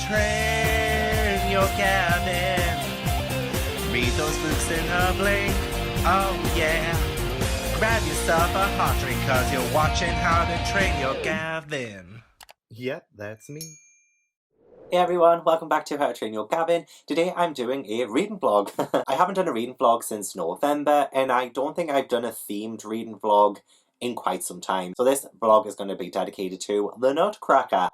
train your Gavin. Read those books in a blink, oh yeah. Grab yourself a hot drink cause you're watching How to Train Your Gavin. Yep, that's me. Hey everyone, welcome back to How to Train Your Gavin. Today I'm doing a reading vlog. I haven't done a reading vlog since November, and I don't think I've done a themed reading vlog in quite some time. So this vlog is going to be dedicated to the Nutcracker.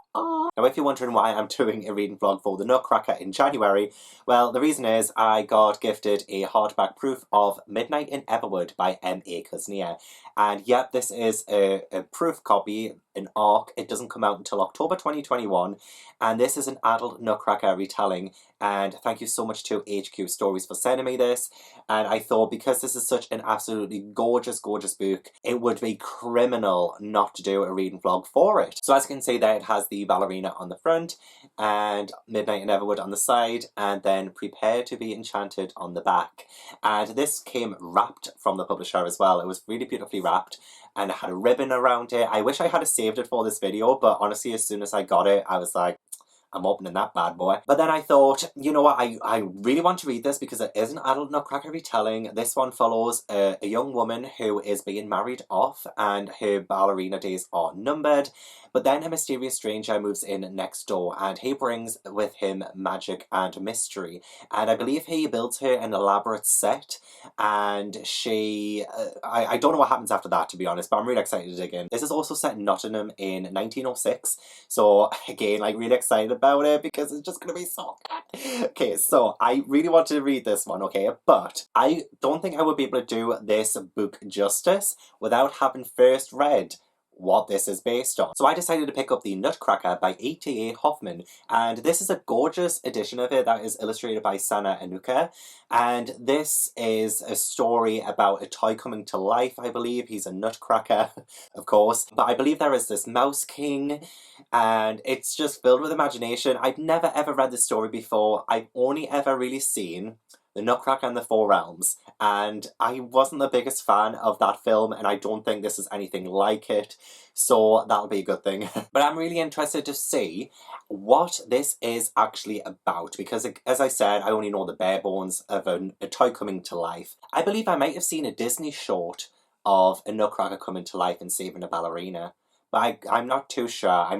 Now if you're wondering why I'm doing a reading vlog for the Nutcracker in January, well the reason is I got gifted a hardback proof of Midnight in Everwood by M.A. Kuzniar. And yep, this is a proof copy, an ARC. It doesn't come out until October 2021. And this is an adult Nutcracker retelling. And thank you so much to HQ Stories for sending me this. And I thought because this is such an absolutely gorgeous, gorgeous book, it would be criminal not to do a reading vlog for it. So as you can see there, it has the ballerina on the front and Midnight in Everwood on the side, and then Prepare to be Enchanted on the back. And this came wrapped from the publisher as well. It was really beautifully wrapped and it had a ribbon around it. I wish I had saved it for this video, but honestly as soon as I got it, I was like, I'm opening that bad boy. But then I thought, you know what, I really want to read this because it is an adult Nutcracker retelling. This one follows a young woman who is being married off and her ballerina days are numbered. But then a mysterious stranger moves in next door and he brings with him magic and mystery. And I believe he builds her an elaborate set and she... I don't know what happens after that, to be honest, but I'm really excited to dig in. This is also set in Nottingham in 1906. So again, like really excited about it because it's just going to be so good. Okay, so I really wanted to read this one, okay? But I don't think I would be able to do this book justice without having first read what this is based on. So I decided to pick up The Nutcracker by A.T.A. Hoffman, and this is a gorgeous edition of it that is illustrated by Sana Anuka, and this is a story about a toy coming to life, I believe. He's a nutcracker, of course, but I believe there is this mouse king, and it's just filled with imagination. I've never ever read this story before. I've only ever really seen The Nutcracker and the Four Realms, and I wasn't the biggest fan of that film, and I don't think this is anything like it, so that'll be a good thing. But I'm really interested to see what this is actually about, because as I said, I only know the bare bones of a toy coming to life. I believe I might have seen a Disney short of a nutcracker coming to life and saving a ballerina. But I'm not too sure, I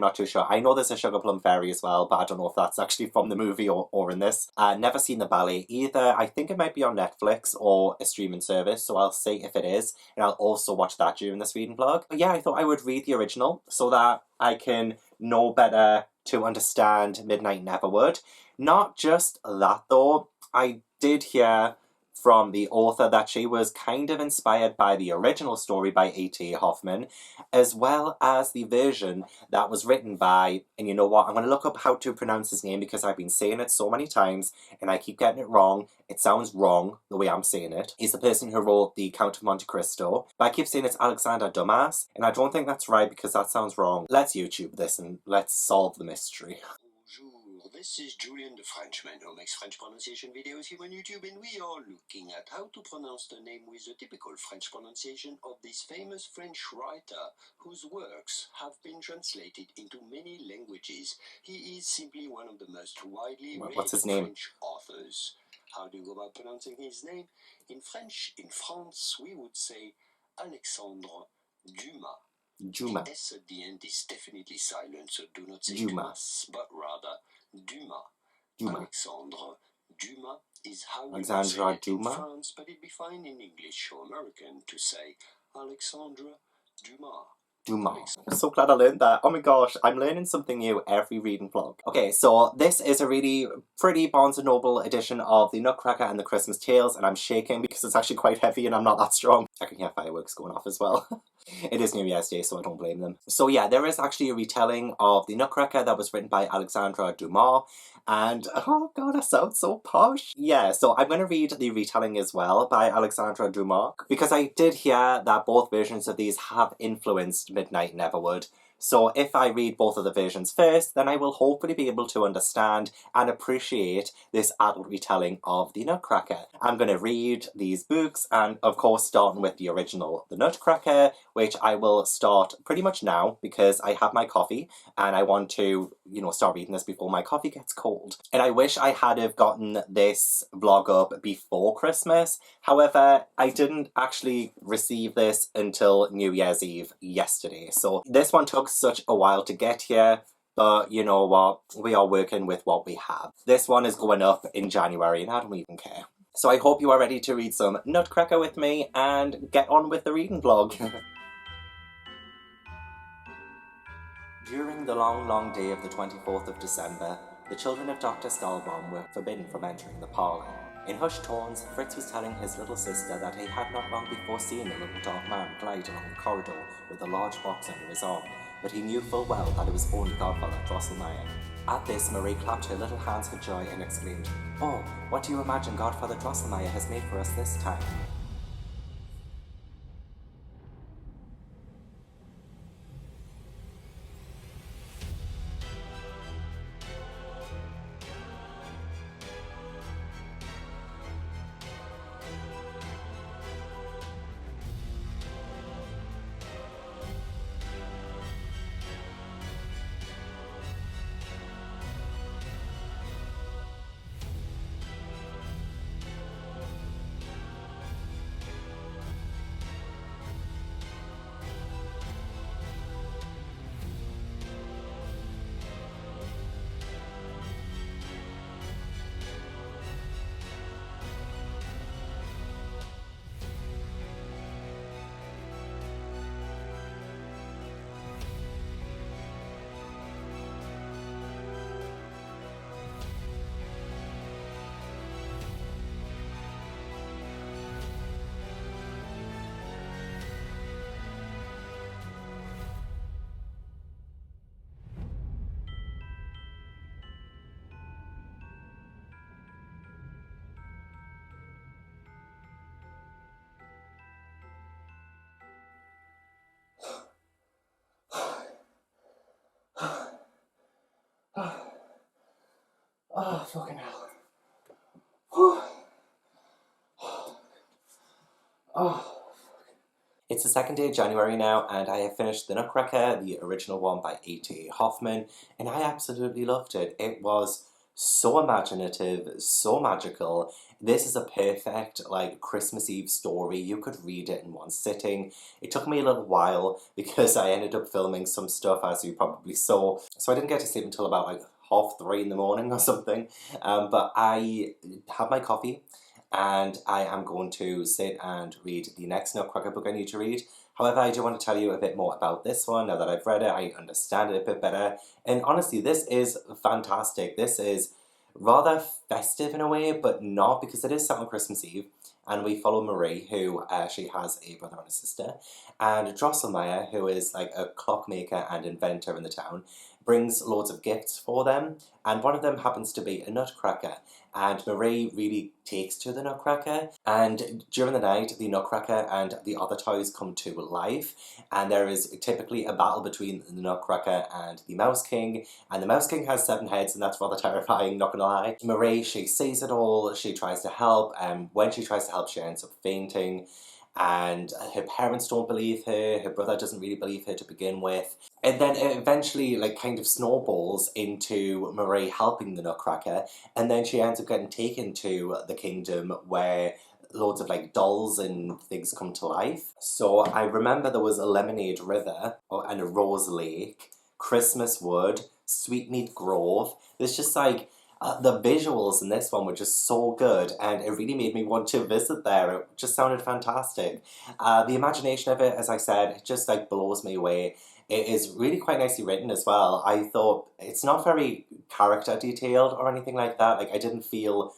know there's a Sugar Plum Fairy as well, but I don't know if that's actually from the movie or in this. Never seen the ballet either. I think it might be on Netflix or a streaming service, so I'll see if it is, and I'll also watch that during this reading vlog. But yeah, I thought I would read the original so that I can know better to understand Midnight in Everwood. Not just that though, I did hear from the author that she was kind of inspired by the original story by A.T.A. Hoffman, as well as the version that was written by, and you know what, I'm going to look up how to pronounce his name because I've been saying it so many times and I keep getting it wrong. It sounds wrong the way I'm saying it. He's the person who wrote The Count of Monte Cristo, but I keep saying it's Alexander Dumas, and I don't think that's right because that sounds wrong. Let's YouTube this and let's solve the mystery. This is Julian the Frenchman who makes French pronunciation videos here on YouTube, and we are looking at how to pronounce the name with the typical French pronunciation of this famous French writer whose works have been translated into many languages. He is simply one of the most widely read French authors. How do you go about pronouncing his name? In French, in France, we would say Alexandre Dumas. Dumas. The S at the end is definitely silent, so do not say Dumas, but rather Dumas. Alexandre Dumas is how we Alexandre say it in Dumas? France, but it'd be fine in English or American to say Alexandre Dumas. Dumas. I'm so glad I learned that. Oh my gosh, I'm learning something new every reading vlog. Okay, so this is a really pretty Barnes & Noble edition of The Nutcracker and the Christmas Tales, and I'm shaking because it's actually quite heavy and I'm not that strong. I can hear fireworks going off as well. It is New Year's Day, so I don't blame them. So yeah, there is actually a retelling of The Nutcracker that was written by Alexandre Dumas, and oh god, I sound so posh. Yeah, so I'm going to read the retelling as well by Alexandre Dumas, because I did hear that both versions of these have influenced Midnight in Everwood. So if I read both of the versions first, then I will hopefully be able to understand and appreciate this adult retelling of the Nutcracker. I'm going to read these books, and of course starting with the original, the Nutcracker, which I will start pretty much now because I have my coffee and I want to, start reading this before my coffee gets cold. And I wish I had have gotten this vlog up before Christmas. However, I didn't actually receive this until New Year's Eve yesterday. So this one took such a while to get here. But you know what? We are working with what we have. This one is going up in January and I don't even care. So I hope you are ready to read some Nutcracker with me and get on with the reading vlog. During the long day of the 24th of December, the children of Dr. Stahlbaum were forbidden from entering the parlour. In hushed tones, Fritz was telling his little sister that he had not long before seen a little dark man glide along the corridor with a large box under his arm, but he knew full well that it was only Godfather Drosselmeyer. At this, Marie clapped her little hands for joy and exclaimed, "Oh, what do you imagine Godfather Drosselmeyer has made for us this time?" Oh, fucking hell. It's the second day of January now, and I have finished The Nutcracker, the original one by A.T.A. Hoffman, and I absolutely loved it. It was so imaginative, so magical. This is a perfect, Christmas Eve story. You could read it in one sitting. It took me a little while because I ended up filming some stuff, as you probably saw, so I didn't get to sleep until about, 3:30 in the morning or something. But I have my coffee, and I am going to sit and read the next Nutcracker book I need to read. However, I do want to tell you a bit more about this one. Now that I've read it, I understand it a bit better. And honestly, this is fantastic. This is rather festive in a way, but not, because it is set on Christmas Eve. And we follow Marie, who she has a brother and a sister. And Drosselmeyer, who is a clockmaker and inventor in the town, brings loads of gifts for them. And one of them happens to be a nutcracker. And Marie really takes to the Nutcracker, and during the night the Nutcracker and the other toys come to life, and there is typically a battle between the Nutcracker and the Mouse King, and the Mouse King has 7 heads, and that's rather terrifying, not gonna lie. Marie, she sees it all, she tries to help, and when she tries to help she ends up fainting, and her parents don't believe her brother doesn't really believe her to begin with. And then it eventually kind of snowballs into Marie helping the Nutcracker, and then she ends up getting taken to the kingdom where loads of dolls and things come to life. So I remember there was a Lemonade River and a Rose Lake, Christmas Wood, Sweetmeat Grove. There's just the visuals in this one were just so good, and it really made me want to visit there. It just sounded fantastic. The imagination of it, as I said, it just blows me away. It is really quite nicely written as well. I thought it's not very character detailed or anything like that. I didn't feel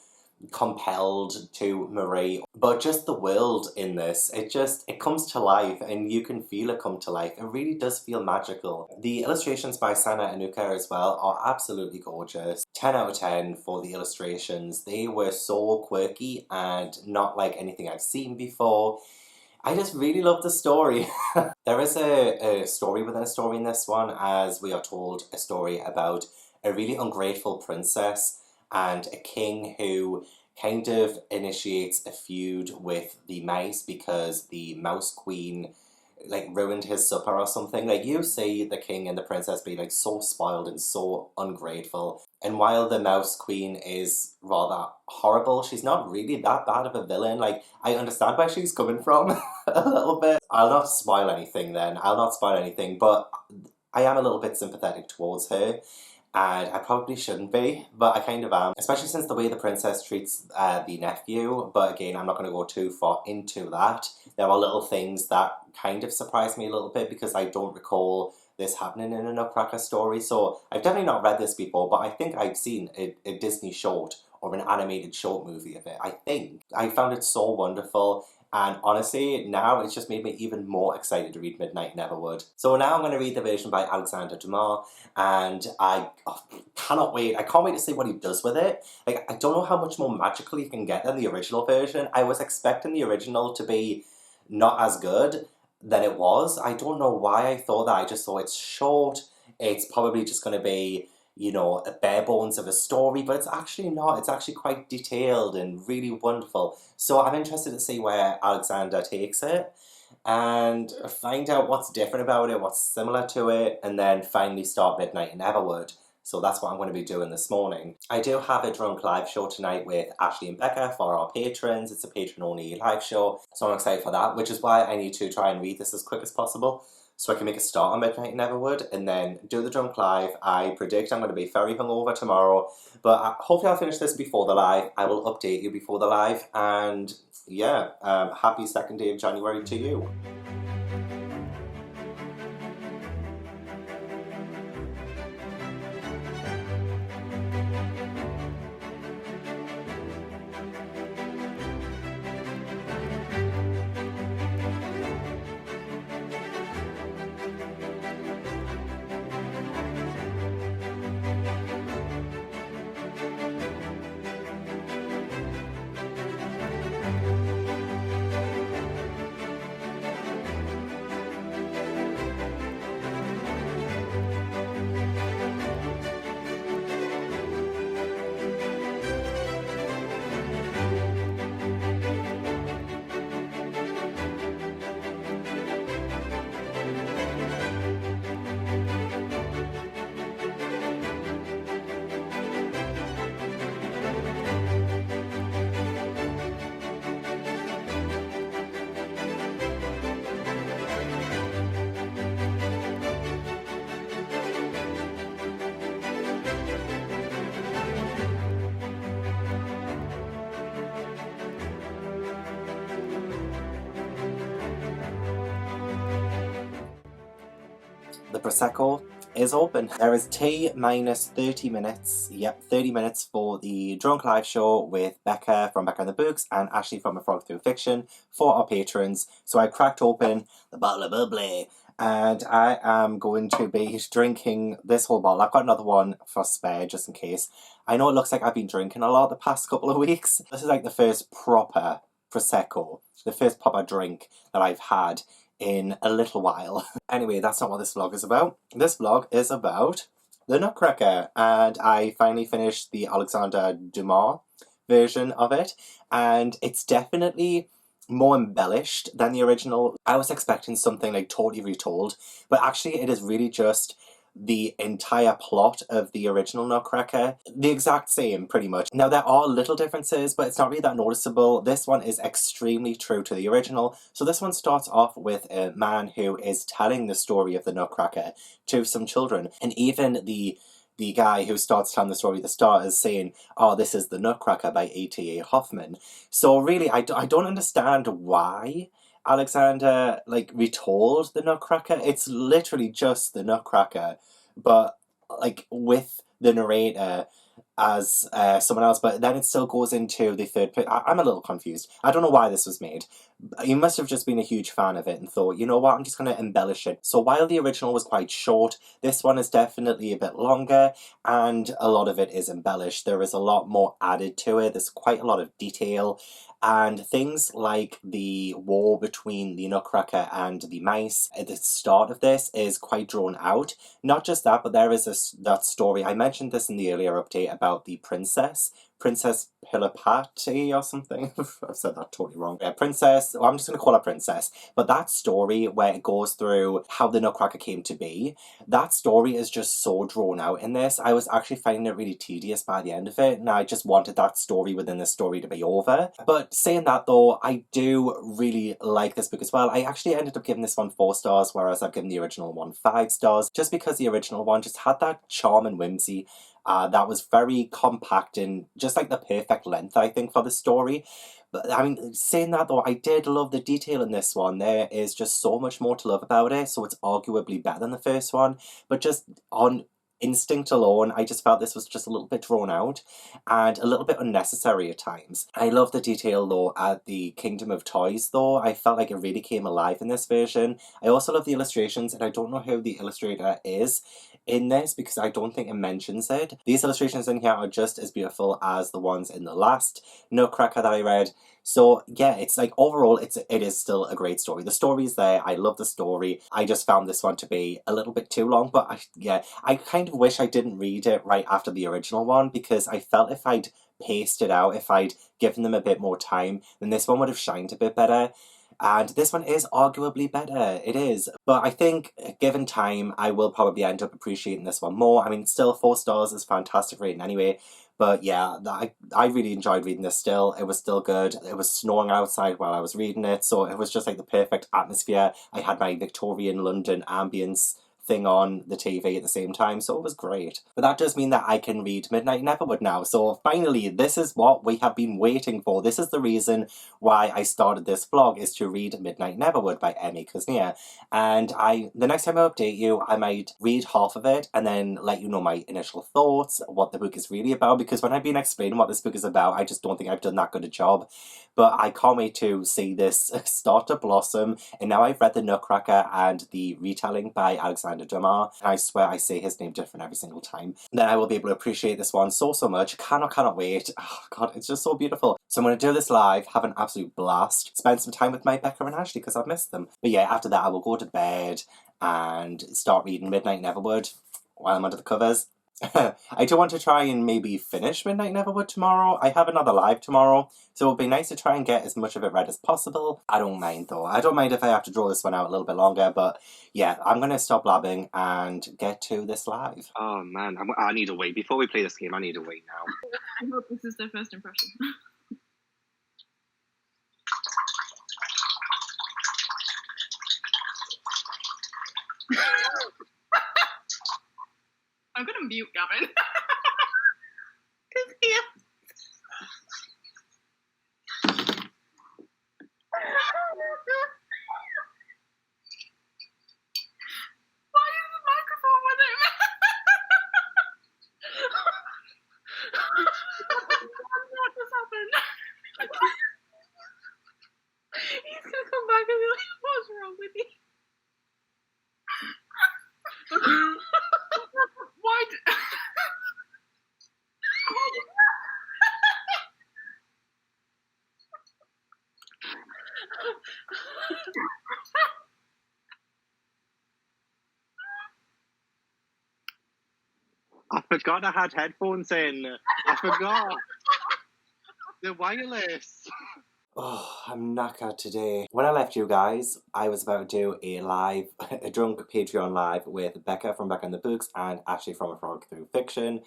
compelled to Marie, but just the world in this, it comes to life, and you can feel it come to life. It really does feel magical. The illustrations by Sana Anuka as well are absolutely gorgeous. 10 out of 10 for the illustrations. They were so quirky and not like anything I've seen before. I just really love the story. There is a story within a story in this one, as we are told a story about a really ungrateful princess and a king who kind of initiates a feud with the mice because the mouse queen like ruined his supper or something. Like, you see the king and the princess be like so spoiled and so ungrateful, and while the mouse queen is rather horrible, she's not really that bad of a villain. Like, I understand where she's coming from a little bit. I'll not spoil anything then. I'll not spoil anything, but I am a little bit sympathetic towards her. And I probably shouldn't be, but I kind of am. Especially since the way the princess treats the nephew. But again, I'm not going to go too far into that. There are little things that kind of surprised me a little bit because I don't recall this happening in a Nutcracker story. So I've definitely not read this before, but I think I've seen a Disney short or an animated short movie of it. I think. I found it so wonderful. And honestly, now it's just made me even more excited to read Midnight in Everwood. So now I'm going to read the version by Alexander Dumas, and I cannot wait. I can't wait to see what he does with it. Like, I don't know how much more magical you can get than the original version. I was expecting the original to be not as good than it was. I don't know why I thought that. I just thought it's short. It's probably just going to be, you know, a bare bones of a story, but it's actually not. It's actually quite detailed and really wonderful. So I'm interested to see where Alexander takes it and find out what's different about it, what's similar to it, and then finally start Midnight in Everwood. So that's what I'm going to be doing this morning. I do have a drunk live show tonight with Ashlee and Becca for our patrons. It's a patron-only live show, so I'm excited for that, which is why I need to try and read this as quick as possible, so I can make a start on Midnight in Everwood and then do the drunk live. I predict I'm going to be very hungover tomorrow, but hopefully I'll finish this before the live. I will update you before the live, and yeah, happy second day of January to you. The Prosecco is open. There is T minus 30 minutes. Yep, 30 minutes for the drunk live show with Becca from Becca and the Books and Ashlee from A Frog Through Fiction for our patrons. So I cracked open the bottle of bubbly, and I am going to be drinking this whole bottle. I've got another one for spare just in case. I know it looks like I've been drinking a lot the past couple of weeks. This is like the first proper Prosecco, the first proper drink that I've had in a little while. Anyway, that's not what this vlog is about. This vlog is about the Nutcracker, and I finally finished the Alexander Dumas version of it, and it's definitely more embellished than the original. I was expecting something like totally retold, but actually it is really just the entire plot of the original Nutcracker. The exact same, pretty much. Now, there are little differences, but it's not really that noticeable. This one is extremely true to the original. So this one starts off with a man who is telling the story of the Nutcracker to some children. And even the guy who starts telling the story at the start is saying, oh, this is the Nutcracker by A.T.A. Hoffman. So really, I don't understand why Alexander retold the Nutcracker. It's literally just the Nutcracker, but with the narrator as someone else, but then it still goes into the third person. I'm a little confused. I don't know why this was made. You must have just been a huge fan of it and thought, you know what, I'm just going to embellish it. So while the original was quite short, this one is definitely a bit longer, and a lot of it is embellished. There is a lot more added to it. There's quite a lot of detail, and things like the war between the Nutcracker and the mice at the start of this is quite drawn out. Not just that, but there is that story. I mentioned this in the earlier update about the Princess Pilapati or something. I've said that totally wrong. Yeah, Princess, well, I'm just going to call her Princess. But that story where it goes through how the Nutcracker came to be, that story is just so drawn out in this. I was actually finding it really tedious by the end of it, and I just wanted that story within the story to be over. But saying that though, I do really like this book as well. I actually ended up giving this one 4 stars, whereas I've given the original one 5 stars, just because the original one just had that charm and whimsy that was very compact and just like the perfect length, I think, for the story. But I mean, saying that though, I did love the detail in this one. There is just so much more to love about it, so it's arguably better than the first one. But just on instinct alone, I just felt this was just a little bit drawn out and a little bit unnecessary at times. I love the detail though at the Kingdom of Toys though. I felt like it really came alive in this version. I also love the illustrations, and I don't know who the illustrator is in this because I don't think it mentions it. These illustrations in here are just as beautiful as the ones in the last Nutcracker that I read. So yeah, it's like overall it is still a great story. The story's there, I love the story. I just found this one to be a little bit too long, but I kind of wish I didn't read it right after the original one, because I felt if I'd paced it out, if I'd given them a bit more time, then this one would have shined a bit better. And this one is arguably better, it is. But I think, given time, I will probably end up appreciating this one more. I mean, still 4 stars is fantastic rating anyway. But yeah, I really enjoyed reading this still. It was still good. It was snowing outside while I was reading it, so it was just like the perfect atmosphere. I had my Victorian London ambience thing on the TV at the same time, so it was great. But that does mean that I can read Midnight in Everwood now, so finally, this is what we have been waiting for. This is the reason why I started this vlog, is to read Midnight in Everwood by Kuzniar. And the next time I update you, I might read half of it and then let you know my initial thoughts, what the book is really about, because when I've been explaining what this book is about, I just don't think I've done that good a job. But I can't wait to see this start to blossom. And now I've read The Nutcracker and the Retelling by Alexander Dumas, and I swear I say his name different every single time. Then I will be able to appreciate this one so much. Cannot wait. Oh god, it's just so beautiful. So I'm going to do this live, have an absolute blast, spend some time with my Becca and Ashlee because I've missed them. But yeah, after that I will go to bed and start reading Midnight in Everwood while I'm under the covers. I do want to try and maybe finish Midnight in Everwood tomorrow. I have another live tomorrow, so it would be nice to try and get as much of it read as possible. I don't mind though. I don't mind if I have to draw this one out a little bit longer, but yeah, I'm going to stop blabbing and get to this live. Oh man, I need to wait. Before we play this game, I need to wait now. I hope this is their first impression. I'm gonna mute Gavin. Cause he Why is the microphone with him? What just happened? He's gonna come back and be like, what's wrong with you? Why? I forgot I had headphones in. I forgot. They're wireless. Oh, I'm knackered today. When I left you guys, I was about to do a drunk Patreon live with Becca from Becca and the Books and Ashlee from A Frog Through Fiction.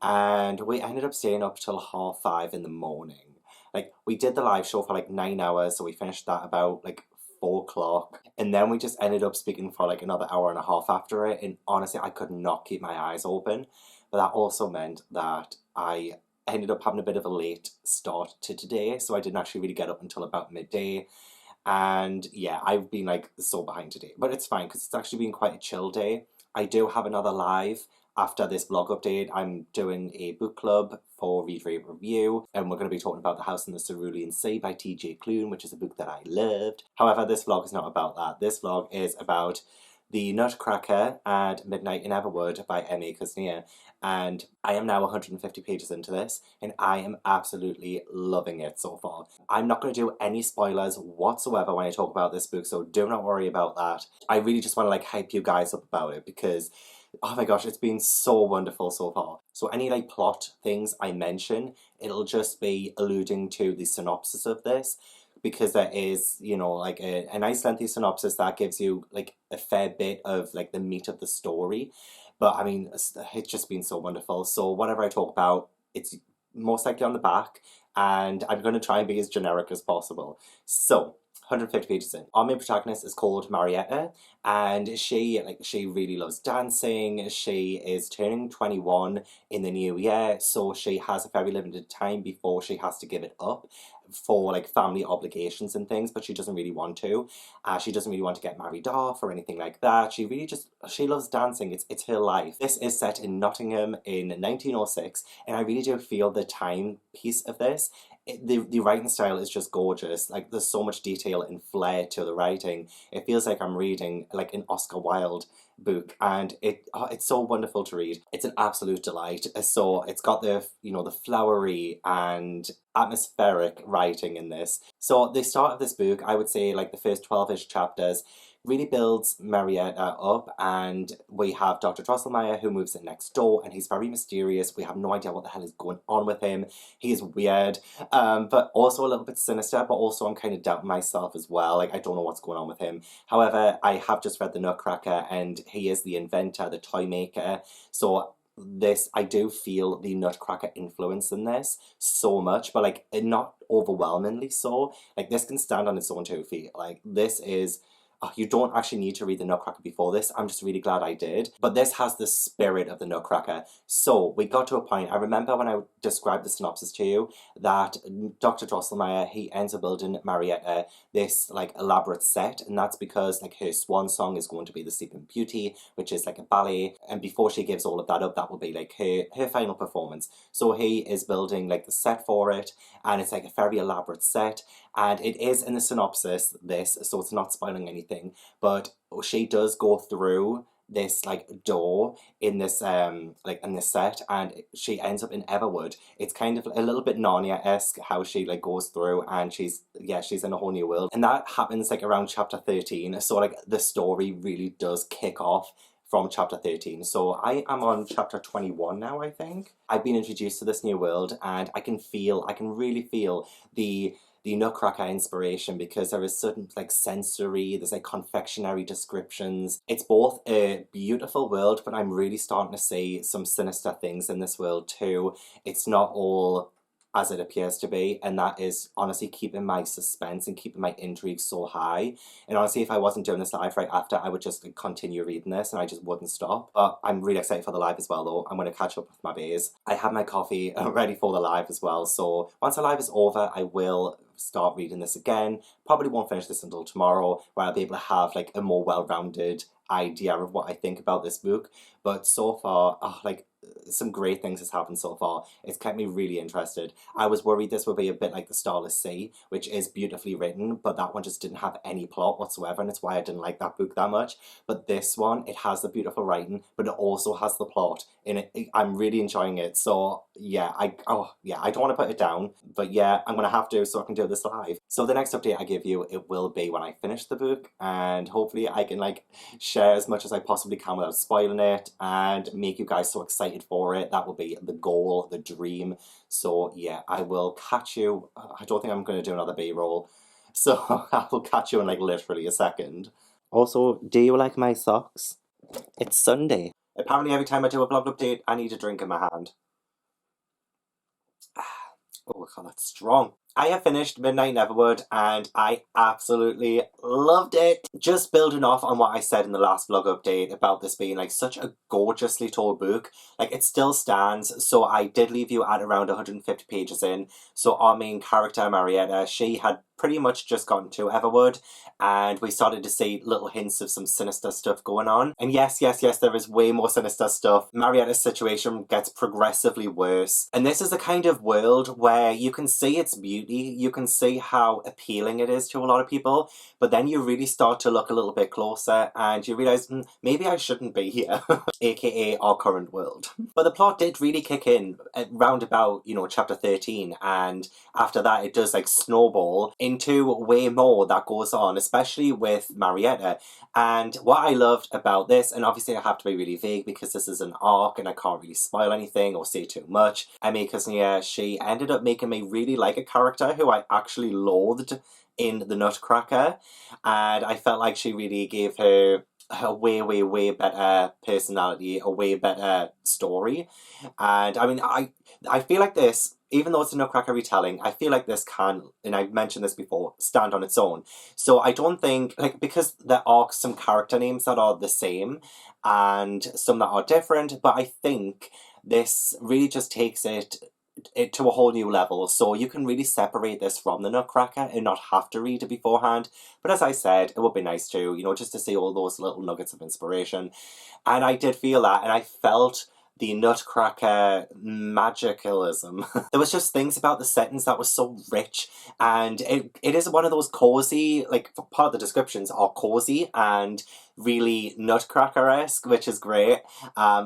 And we ended up staying up till 5:30 in the morning. Like, we did the live show for like 9 hours, so we finished that about like 4 o'clock. And then we just ended up speaking for like another hour and a half after it. And honestly, I could not keep my eyes open. But that also meant that I ended up having a bit of a late start to today, so I didn't actually really get up until about midday. And yeah, I've been like so behind today, but it's fine because it's actually been quite a chill day. I do have another live after this vlog update, I'm doing a book club for Read, Rate, Review, and we're going to be talking about The House in the Cerulean Sea by T.J. Klune, which is a book that I loved. However, this vlog is not about that. This vlog is about The Nutcracker and Midnight in Everwood by M.A. Kuzniar. And I am now 150 pages into this, and I am absolutely loving it so far. I'm not going to do any spoilers whatsoever when I talk about this book, so do not worry about that. I really just want to like hype you guys up about it because, oh my gosh, it's been so wonderful so far. So any like plot things I mention, it'll just be alluding to the synopsis of this, because there is, you know, like a nice lengthy synopsis that gives you like a fair bit of like the meat of the story. But I mean, it's just been so wonderful. So whatever I talk about, it's most likely on the back, and I'm going to try and be as generic as possible. So 150 pages in. Our main protagonist is called Marietta, and she really loves dancing. She is turning 21 in the new year, so she has a very limited time before she has to give it up for like family obligations and things, but she doesn't really want to. She doesn't really want to get married off or anything like that. She loves dancing. It's her life. This is set in Nottingham in 1906, and I really do feel the time piece of this. The writing style is just gorgeous. Like, there's so much detail and flair to the writing. It feels like I'm reading like an Oscar Wilde book, and it's so wonderful to read. It's an absolute delight. So it's got the, you know, the flowery and atmospheric writing in this. So the start of this book, I would say like the first 12-ish chapters, really builds Marietta up, and we have Dr. Drosselmeyer who moves in next door, and he's very mysterious. We have no idea what the hell is going on with him. He is weird, but also a little bit sinister, but also I'm kind of doubting myself as well. Like, I don't know what's going on with him. However, I have just read The Nutcracker, and he is the inventor, the toy maker, so this, I do feel the Nutcracker influence in this so much, but like not overwhelmingly so. Like, this can stand on its own 2 feet. Like, this is... you don't actually need to read The Nutcracker before this. I'm just really glad I did. But this has the spirit of The Nutcracker. So we got to a point, I remember when I described the synopsis to you, that Dr. Drosselmeyer, he ends up building Marietta this like elaborate set, and that's because like her swan song is going to be The Sleeping Beauty, which is like a ballet, and before she gives all of that up, that will be like her final performance. So he is building like the set for it, and it's like a very elaborate set, and it is in the synopsis, this, so it's not spoiling anything, but she does go through this like door in this like in this set, and she ends up in Everwood. It's kind of a little bit Narnia-esque how she like goes through, and she's in a whole new world, and that happens like around chapter 13. So like the story really does kick off from chapter 13. So I am on chapter 21 now, I think. I've been introduced to this new world, and I can really feel the Nutcracker inspiration, because there is certain like sensory, there's like confectionery descriptions. It's both a beautiful world, but I'm really starting to see some sinister things in this world too. It's not all as it appears to be, and that is honestly keeping my suspense and keeping my intrigue so high. And honestly, if I wasn't doing this live right after, I would just like, continue reading this, and I just wouldn't stop. But I'm really excited for the live as well, though. I'm going to catch up with my bays. I have my coffee ready for the live as well, so once the live is over, I will start reading this again. Probably won't finish this until tomorrow, where I'll be able to have like a more well-rounded idea of what I think about this book. But so far, like, some great things has happened so far. It's kept me really interested. I was worried this would be a bit like The Starless Sea, which is beautifully written, but that one just didn't have any plot whatsoever, and it's why I didn't like that book that much. But this one, it has the beautiful writing, but it also has the plot in it. I'm really enjoying it. So yeah, I don't want to put it down, but yeah, I'm gonna have to, so I can do this live. So the next update I give you, it will be when I finish the book, and hopefully I can like share as much as I possibly can without spoiling it and make you guys so excited for it. That will be the goal, the dream. So yeah, I will catch you. I don't think I'm going to do another B-roll, so I will catch you in like literally a second. Also, do you like my socks? It's Sunday. Apparently every time I do a vlog update, I need a drink in my hand. Oh god, that's strong. I have finished Midnight in Everwood and I absolutely loved it. Just building off on what I said in the last vlog update about this being like such a gorgeously told book, like it still stands. So I did leave you at around 150 pages in. So our main character, Marietta, she had pretty much just gotten to Everwood and we started to see little hints of some sinister stuff going on. And yes, there is way more sinister stuff. Marietta's situation gets progressively worse. And this is the kind of world where you can see its beauty, you can see how appealing it is to a lot of people, but then you really start to look a little bit closer and you realise, maybe I shouldn't be here, aka our current world. But the plot did really kick in at round about, you know, chapter 13, and after that it does like snowball into way more that goes on, especially with Marietta. And what I loved about this, and obviously I have to be really vague because this is an arc and I can't really spoil anything or say too much, Kuzniar, she ended up making me really like a character who I actually loathed in the Nutcracker, and I felt like she really gave her a way better personality, a way better story. And I mean, I feel like this, even though it's a Nutcracker retelling, I feel like this can, and I've mentioned this before, stand on its own. So I don't think, like, because there are some character names that are the same and some that are different, but I think this really just takes it to a whole new level. So you can really separate this from the Nutcracker and not have to read it beforehand. But as I said, it would be nice to, you know, just to see all those little nuggets of inspiration. And I did feel that, and I felt the Nutcracker magicalism. There was just things about the sentence that was so rich, and it is one of those cozy, like part of the descriptions are cozy and really Nutcracker-esque, which is great.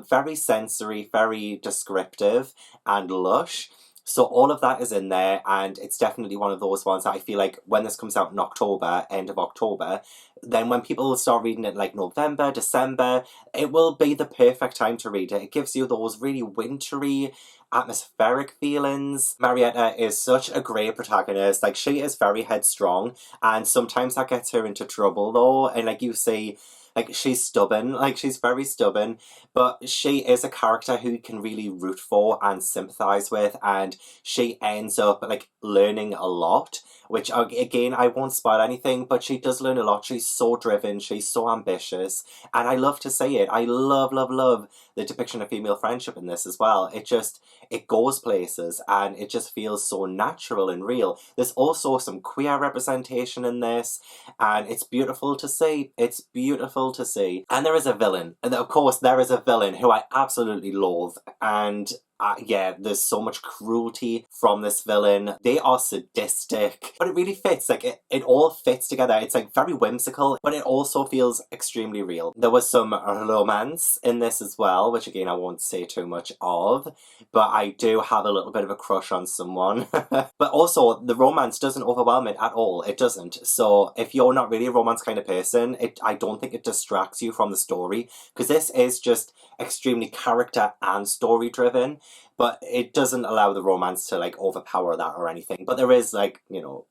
Very sensory, very descriptive and lush. So all of that is in there, and it's definitely one of those ones that I feel like when this comes out in October, end of October, then when people start reading it like November, December, it will be the perfect time to read it. It gives you those really wintry, atmospheric feelings. Marietta is such a great protagonist. Like, she is very headstrong, and sometimes that gets her into trouble though, and like you see, like, she's stubborn, like, she's very stubborn, but she is a character who you can really root for and sympathise with, and she ends up, like, learning a lot, which, again, I won't spoil anything, but she does learn a lot. She's so driven, she's so ambitious, and I love to see it. I love the depiction of female friendship in this as well. It goes places, and it just feels so natural and real. There's also some queer representation in this, and it's beautiful to see. It's beautiful to see. And there is a villain, and of course there is a villain who I absolutely loathe, and yeah, there's so much cruelty from this villain. They are sadistic, but it really fits. Like, it all fits together. It's like very whimsical, but it also feels extremely real. There was some romance in this as well, which again I won't say too much of, but I do have a little bit of a crush on someone. But also, the romance doesn't overwhelm it at all. It doesn't. So if you're not really a romance kind of person, I don't think it distracts you from the story, because this is just extremely character and story driven, but it doesn't allow the romance to like overpower that or anything. But there is, like, you know,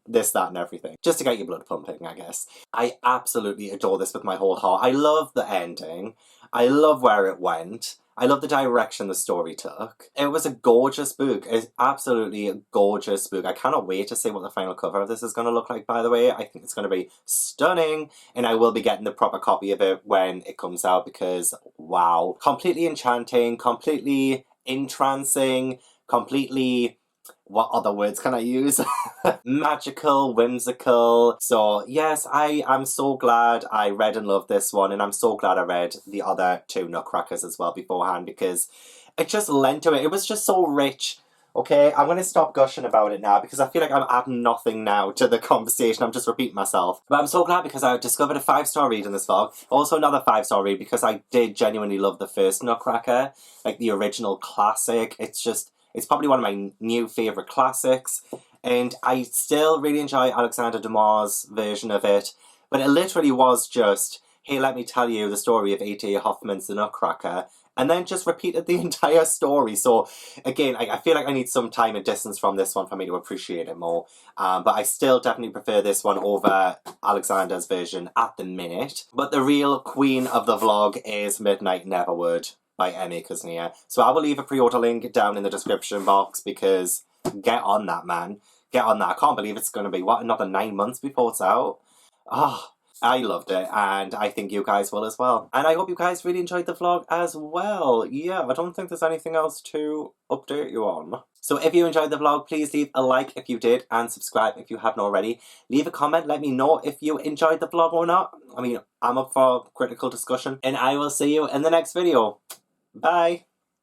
this, that and everything, just to get your blood pumping, I guess. I absolutely adore this with my whole heart. I love the ending. I love where it went. I love the direction the story took. It was a gorgeous book. It's absolutely a gorgeous book. I cannot wait to see what the final cover of this is going to look like, by the way. I think it's going to be stunning, and I will be getting the proper copy of it when it comes out, because, wow. Completely enchanting, completely entrancing, completely... what other words can I use? Magical, whimsical. So yes, I'm so glad I read and loved this one, and I'm so glad I read the other two Nutcrackers as well beforehand, because it just lent to it. It was just so rich. Okay, I'm going to stop gushing about it now because I feel like I'm adding nothing now to the conversation. I'm just repeating myself. But I'm so glad because I discovered a 5-star read in this vlog. Also another 5-star read because I did genuinely love the first Nutcracker, like the original classic. It's probably one of my new favourite classics, and I still really enjoy Alexander Dumas' version of it, but it literally was just, hey, let me tell you the story of A.T. Hoffman's The Nutcracker, and then just repeated the entire story. So again, I feel like I need some time and distance from this one for me to appreciate it more, but I still definitely prefer this one over Alexander's version at the minute. But the real queen of the vlog is Midnight in Everwood by Kuzniar. So I will leave a pre-order link down in the description box, because get on that, man. get on that. I can't believe it's going to be, what, another 9 months before it's out? Oh, I loved it, and I think you guys will as well. And I hope you guys really enjoyed the vlog as well. Yeah, I don't think there's anything else to update you on. So if you enjoyed the vlog, please leave a like if you did, and subscribe if you haven't already. Leave a comment, let me know if you enjoyed the vlog or not. I mean, I'm up for critical discussion, and I will see you in the next video. Bye!